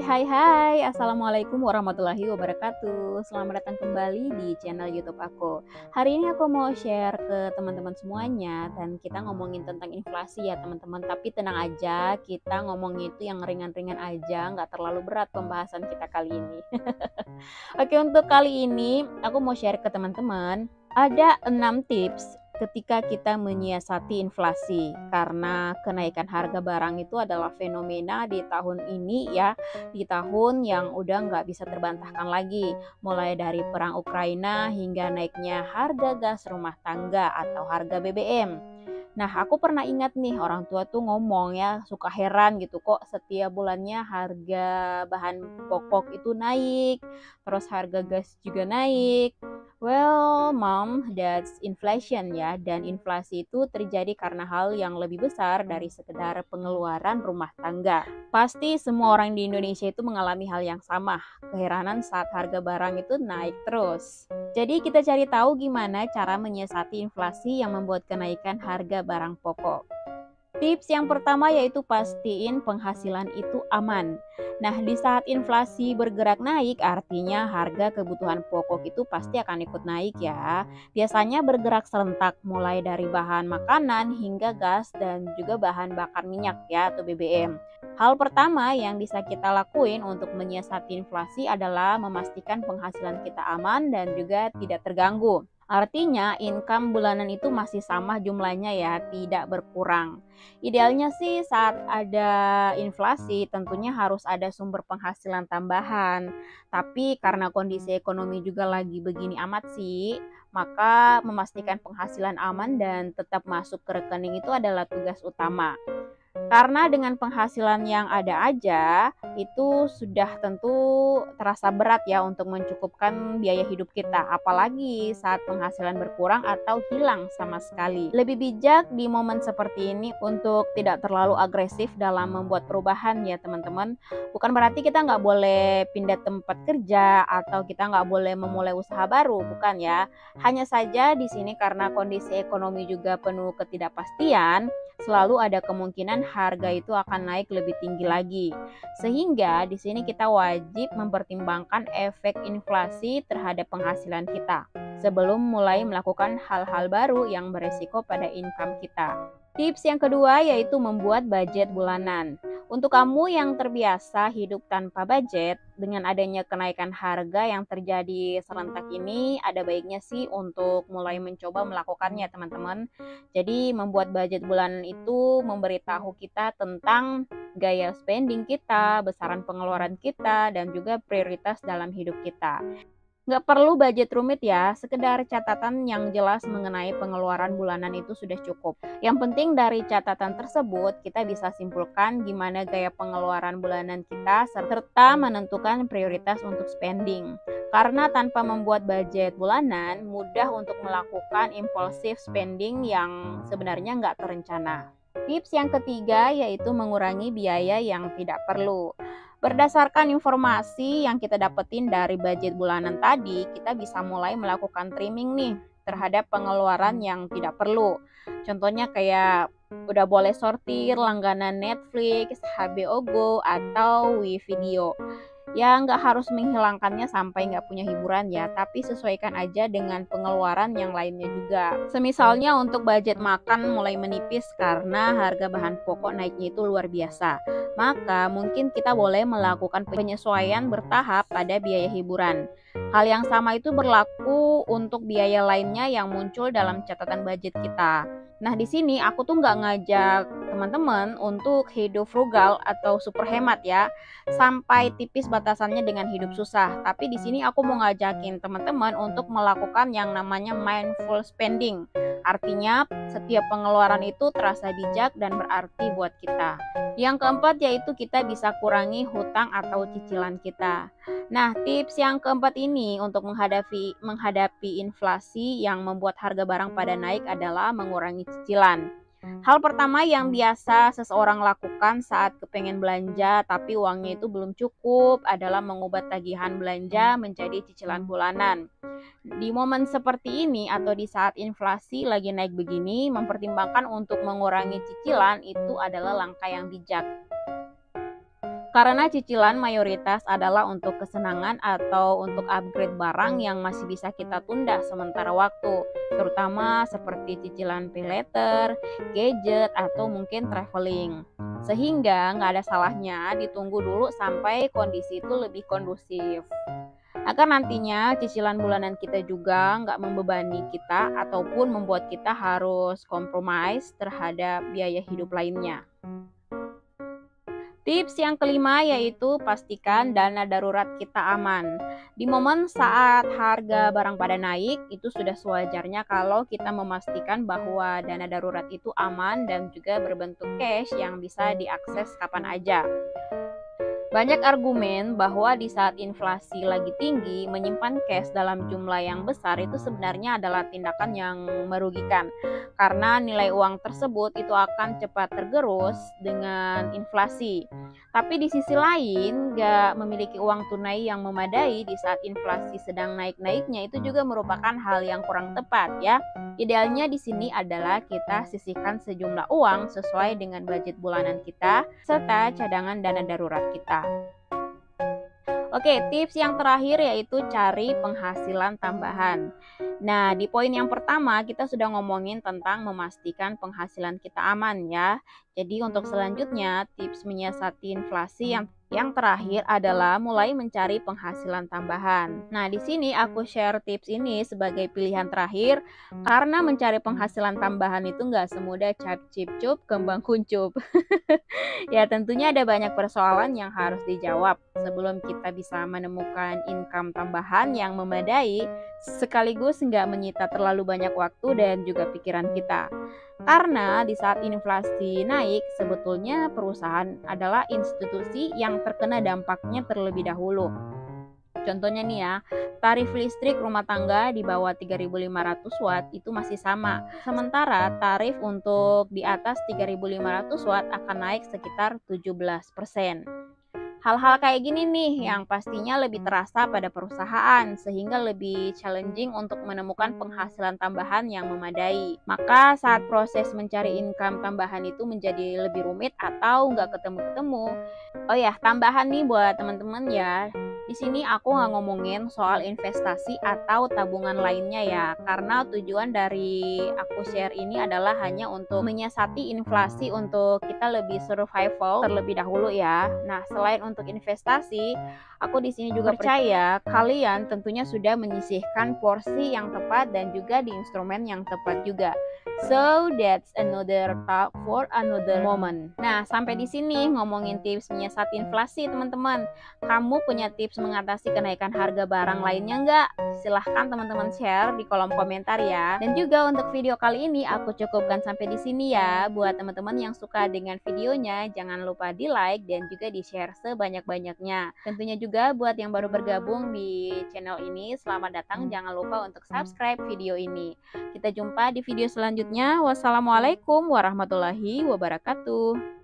Hai, Assalamualaikum warahmatullahi wabarakatuh. Selamat datang kembali di channel YouTube aku. Hari ini aku mau share ke teman-teman semuanya dan kita ngomongin tentang inflasi ya teman-teman. Tapi tenang aja, kita ngomongin itu yang ringan-ringan aja, nggak terlalu berat pembahasan kita kali ini. Oke, untuk kali ini aku mau share ke teman-teman. Ada 6 tips ketika kita menyiasati inflasi, karena kenaikan harga barang itu adalah fenomena di tahun ini ya, di tahun yang udah nggak bisa terbantahkan lagi, mulai dari perang Ukraina hingga naiknya harga gas rumah tangga atau harga BBM. Nah, aku pernah ingat nih orang tua tuh ngomong ya, suka heran gitu kok setiap bulannya harga bahan pokok itu naik, terus harga gas juga naik. Well, mom, that's inflation ya, dan inflasi itu terjadi karena hal yang lebih besar dari sekedar pengeluaran rumah tangga. Pasti semua orang di Indonesia itu mengalami hal yang sama, keheranan saat harga barang itu naik terus. Jadi kita cari tahu gimana cara menyiasati inflasi yang membuat kenaikan harga barang pokok. Tips yang pertama yaitu pastiin penghasilan itu aman. Nah, di saat inflasi bergerak naik, artinya harga kebutuhan pokok itu pasti akan ikut naik ya. Biasanya bergerak serentak mulai dari bahan makanan hingga gas dan juga bahan bakar minyak ya atau BBM. Hal pertama yang bisa kita lakuin untuk menyiasati inflasi adalah memastikan penghasilan kita aman dan juga tidak terganggu. Artinya income bulanan itu masih sama jumlahnya ya, tidak berkurang. Idealnya sih saat ada inflasi tentunya harus ada sumber penghasilan tambahan. Tapi karena kondisi ekonomi juga lagi begini amat sih, maka memastikan penghasilan aman dan tetap masuk ke rekening itu adalah tugas utama. Karena dengan penghasilan yang ada aja, itu sudah tentu terasa berat ya untuk mencukupkan biaya hidup kita, apalagi saat penghasilan berkurang atau hilang sama sekali. Lebih bijak di momen seperti ini untuk tidak terlalu agresif dalam membuat perubahan ya teman-teman. Bukan berarti kita nggak boleh pindah tempat kerja atau kita nggak boleh memulai usaha baru, bukan ya. Hanya saja di sini karena kondisi ekonomi juga penuh ketidakpastian, selalu ada kemungkinan harga itu akan naik lebih tinggi lagi. Sehingga di sini kita wajib mempertimbangkan efek inflasi terhadap penghasilan kita sebelum mulai melakukan hal-hal baru yang beresiko pada income kita. Tips yang kedua yaitu membuat budget bulanan. Untuk kamu yang terbiasa hidup tanpa budget, dengan adanya kenaikan harga yang terjadi serentak ini, ada baiknya sih untuk mulai mencoba melakukannya teman-teman. Jadi membuat budget bulanan itu memberitahu kita tentang gaya spending kita, besaran pengeluaran kita, dan juga prioritas dalam hidup kita. Nggak perlu budget rumit ya, sekedar catatan yang jelas mengenai pengeluaran bulanan itu sudah cukup. Yang penting dari catatan tersebut, kita bisa simpulkan gimana gaya pengeluaran bulanan kita, serta menentukan prioritas untuk spending. Karena tanpa membuat budget bulanan, mudah untuk melakukan impulsif spending yang sebenarnya nggak terencana. Tips yang ketiga yaitu mengurangi biaya yang tidak perlu. Berdasarkan informasi yang kita dapetin dari budget bulanan tadi, kita bisa mulai melakukan trimming nih terhadap pengeluaran yang tidak perlu. Contohnya kayak udah boleh sortir langganan Netflix, HBO Go, atau WeVideo. Ya nggak harus menghilangkannya sampai nggak punya hiburan ya, tapi sesuaikan aja dengan pengeluaran yang lainnya juga. Semisalnya untuk budget makan mulai menipis karena harga bahan pokok naiknya itu luar biasa. Maka mungkin kita boleh melakukan penyesuaian bertahap pada biaya hiburan. Hal yang sama itu berlaku untuk biaya lainnya yang muncul dalam catatan budget kita. Nah di sini aku tuh nggak ngajak teman-teman untuk hidup frugal atau super hemat ya, sampai tipis batasannya dengan hidup susah. Tapi di sini aku mau ngajakin teman-teman untuk melakukan yang namanya mindful spending. Artinya setiap pengeluaran itu terasa bijak dan berarti buat kita. Yang keempat yaitu kita bisa kurangi hutang atau cicilan kita. Nah, tips yang keempat ini untuk menghadapi inflasi yang membuat harga barang pada naik adalah mengurangi cicilan. Hal pertama yang biasa seseorang lakukan saat kepengen belanja tapi uangnya itu belum cukup adalah mengubah tagihan belanja menjadi cicilan bulanan. Di momen seperti ini atau di saat inflasi lagi naik begini, mempertimbangkan untuk mengurangi cicilan itu adalah langkah yang bijak. Karena cicilan mayoritas adalah untuk kesenangan atau untuk upgrade barang yang masih bisa kita tunda sementara waktu, terutama seperti cicilan pay later, gadget, atau mungkin traveling. Sehingga nggak ada salahnya ditunggu dulu sampai kondisi itu lebih kondusif. Agar nantinya cicilan bulanan kita juga nggak membebani kita ataupun membuat kita harus compromise terhadap biaya hidup lainnya. Tips yang kelima yaitu pastikan dana darurat kita aman. Di momen saat harga barang pada naik, itu sudah sewajarnya kalau kita memastikan bahwa dana darurat itu aman dan juga berbentuk cash yang bisa diakses kapan aja. Banyak argumen bahwa di saat inflasi lagi tinggi, menyimpan cash dalam jumlah yang besar itu sebenarnya adalah tindakan yang merugikan. Karena nilai uang tersebut itu akan cepat tergerus dengan inflasi. Tapi di sisi lain, nggak memiliki uang tunai yang memadai di saat inflasi sedang naik-naiknya itu juga merupakan hal yang kurang tepat ya. Idealnya di sini adalah kita sisihkan sejumlah uang sesuai dengan budget bulanan kita serta cadangan dana darurat kita. Oke, tips yang terakhir yaitu cari penghasilan tambahan. Nah, di poin yang pertama kita sudah ngomongin tentang memastikan penghasilan kita aman ya. Jadi untuk selanjutnya tips menyiasati inflasi yang terakhir adalah mulai mencari penghasilan tambahan. Nah, di sini aku share tips ini sebagai pilihan terakhir karena mencari penghasilan tambahan itu nggak semudah cap cip cup kembang kuncup. Ya, tentunya ada banyak persoalan yang harus dijawab sebelum kita bisa menemukan income tambahan yang memadai sekaligus nggak menyita terlalu banyak waktu dan juga pikiran kita. Karena di saat inflasi naik, sebetulnya perusahaan adalah institusi yang terkena dampaknya terlebih dahulu. Contohnya nih ya, tarif listrik rumah tangga di bawah 3.500 watt itu masih sama. Sementara tarif untuk di atas 3.500 watt akan naik sekitar 17%. Hal-hal kayak gini nih yang pastinya lebih terasa pada perusahaan sehingga lebih challenging untuk menemukan penghasilan tambahan yang memadai. Maka saat proses mencari income tambahan itu menjadi lebih rumit atau nggak ketemu-ketemu. Oh ya, tambahan nih buat teman-teman ya. Di sini aku nggak ngomongin soal investasi atau tabungan lainnya ya, karena tujuan dari aku share ini adalah hanya untuk menyiasati inflasi untuk kita lebih survival terlebih dahulu ya. Nah, selain untuk investasi, aku di sini juga percaya kalian tentunya sudah menyisihkan porsi yang tepat dan juga di instrumen yang tepat juga. So that's another talk for another moment. Nah, sampai di sini ngomongin tips menyiasati inflasi teman-teman. Kamu punya tips mengatasi kenaikan harga barang lainnya nggak? Silahkan teman-teman share di kolom komentar ya. Dan juga untuk video kali ini aku cukupkan sampai di sini ya. Buat teman-teman yang suka dengan videonya, jangan lupa di like dan juga di share sebanyak-banyaknya. Tentunya juga buat yang baru bergabung di channel ini, selamat datang. Jangan lupa untuk subscribe video ini. Kita jumpa di video selanjutnya. Wassalamualaikum warahmatullahi wabarakatuh.